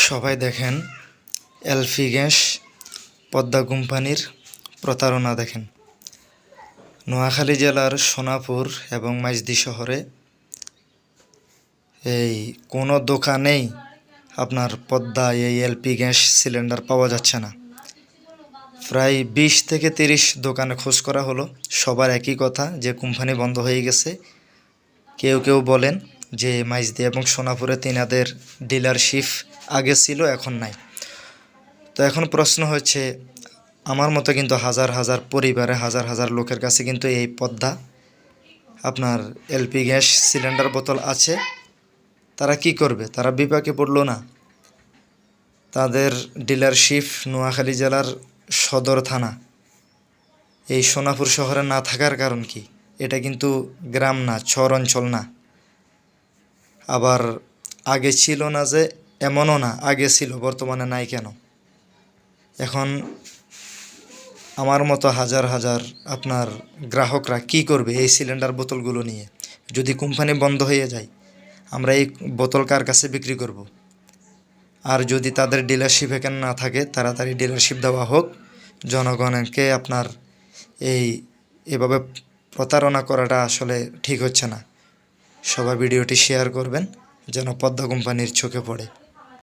সবাই দেখেন LP gas Padma কোম্পানির প্রতারণা দেখেন। নোয়াখালী জেলার সোনাপুর এবং মাইজদি শহরে এই কোনো দোকানেই আপনার পদ্মা এই এলপি গ্যাস সিলিন্ডার পাওয়া যাচ্ছে না। প্রায় 20 থেকে 30 দোকানে খোঁজ করা হলো, সবার একই কথা যে কোম্পানি বন্ধ হয়ে গেছে। কেউ কেউ বলেন যে মাইজদি এবং সোনাপুরে তিনাদের ডিলারশিপ আগে ছিল, এখন নাই। তো এখন প্রশ্ন হচ্ছে, আমার মতো কিন্তু হাজার হাজার পরিবারে হাজার হাজার লোকের কাছে কিন্তু এই পদ্মা আপনার এলপি গ্যাস সিলিন্ডার বোতল আছে। তারা কি করবে? তারা বিপাকে পড়লো না? তাদের ডিলারশিপ নোয়াখালী জেলার সদর থানা এই সোনাপুর শহরে না থাকার কারণ কি? এটা কিন্তু গ্রাম না, চর অঞ্চল না। আবার আগে ছিল না যে এমনও না, আগে ছিল, বর্তমানে নাই কেন? এখন আমার মতো হাজার হাজার আপনার গ্রাহকরা কি করবে এই সিলিন্ডার বোতলগুলো নিয়ে? যদি কোম্পানি বন্ধ হয়ে যায়, আমরা এই বোতল কার কাছে বিক্রি করব? আর যদি তাদের ডিলারশিপ এখানে না থাকে, তাড়াতাড়ি ডিলারশিপ দেওয়া হোক। জনগণকে আপনার এভাবে প্রতারণা করাটা আসলে ঠিক হচ্ছে না। সবাই ভিডিওটি শেয়ার করবেন যেন পদ্মা কোম্পানির চোখে পড়ে।